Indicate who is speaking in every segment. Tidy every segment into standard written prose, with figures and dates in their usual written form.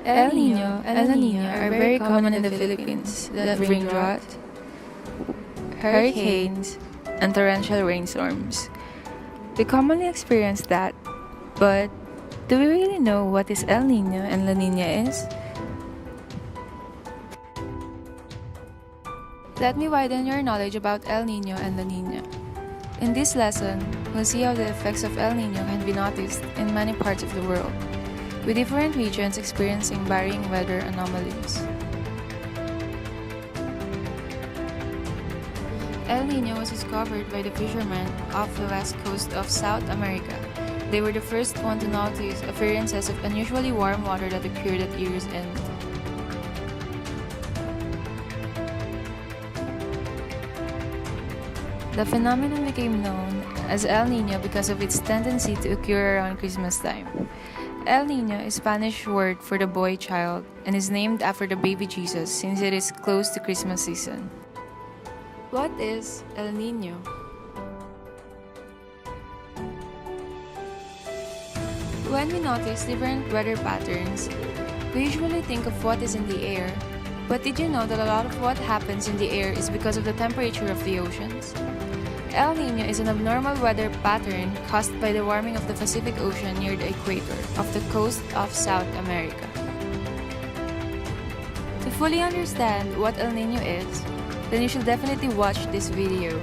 Speaker 1: El Nino and La Nina are very common in the Philippines that bring drought, hurricanes, and torrential rainstorms. We commonly experience that, but do we really know what is El Nino and La Nina is? Let me widen your knowledge about El Nino and La Nina. In this lesson, we'll see how the effects of El Nino can be noticed in many parts of the world, with different regions experiencing varying weather anomalies. El Nino was discovered by the fishermen off the west coast of South America. They were the first one to notice appearances of unusually warm water that occurred at year's end. The phenomenon became known as El Nino because of its tendency to occur around Christmas time. El Nino is a Spanish word for the boy child and is named after the baby Jesus since it is close to Christmas season. What is El Nino? When we notice different weather patterns, we usually think of what is in the air. But did you know that a lot of what happens in the air is because of the temperature of the oceans? El Nino is an abnormal weather pattern caused by the warming of the Pacific Ocean near the equator of the coast of South America. To fully understand what El Nino is, then you should definitely watch this video.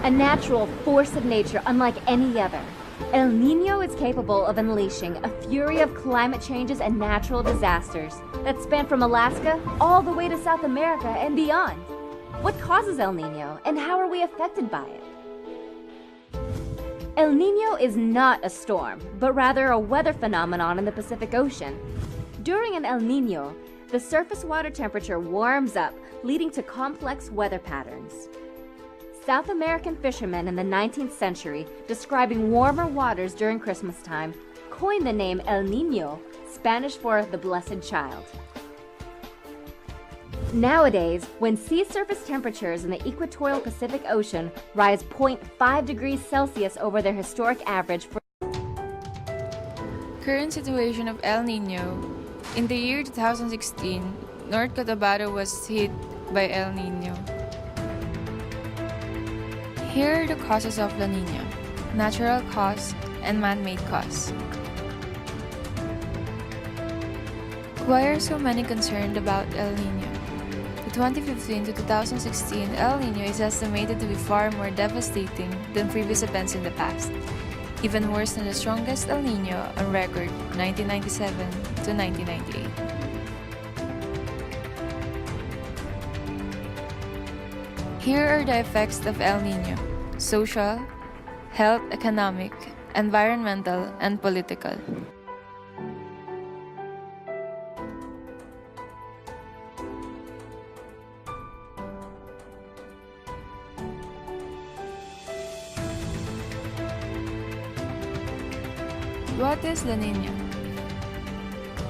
Speaker 2: A natural force of nature unlike any other, El Nino is capable of unleashing a fury of climate changes and natural disasters that span from Alaska all the way to South America and beyond. What causes El Nino, and how are we affected by it? El Nino is not a storm, but rather a weather phenomenon in the Pacific Ocean. During an El Nino, the surface water temperature warms up, leading to complex weather patterns. South American fishermen in the 19th century, describing warmer waters during Christmas time, coined the name El Nino, Spanish for the Blessed Child. Nowadays, when sea surface temperatures in the equatorial Pacific Ocean rise 0.5 degrees Celsius over their historic average for
Speaker 1: Current situation of El Nino. In the year 2016, North Cotabato was hit by El Nino. Here are the causes of La Nina: natural cause and man-made cause. Why are so many concerned about El Nino? The 2015 to 2016 El Nino is estimated to be far more devastating than previous events in the past, even worse than the strongest El Nino on record, 1997 to 1998. Here are the effects of El Nino: social, health, economic, environmental, and political. What is La Nina?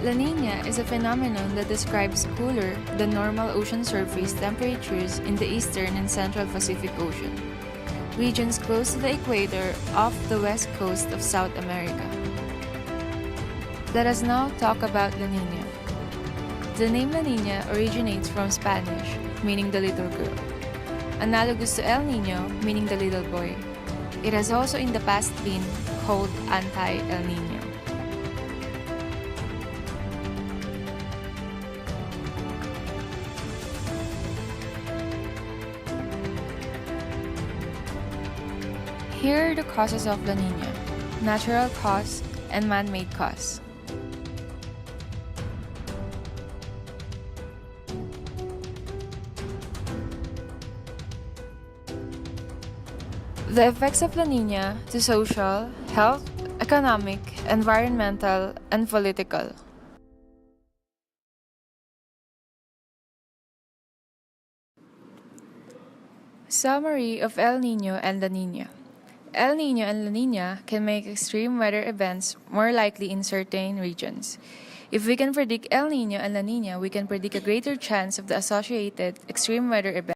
Speaker 1: La Nina is a phenomenon that describes cooler than normal ocean surface temperatures in the eastern and central Pacific Ocean, regions close to the equator off the west coast of South America. Let us now talk about La Nina. The name La Nina originates from Spanish, meaning the little girl, analogous to El Nino, meaning the little boy. It has also in the past been called anti-El Nino. Here are the causes of La Nina: natural cause and man-made cause. The effects of La Nina to social, health, economic, environmental, and political. Summary of El Nino and La Nina. El Nino and La Nina can make extreme weather events more likely in certain regions. If we can predict El Nino and La Nina, we can predict a greater chance of the associated extreme weather events.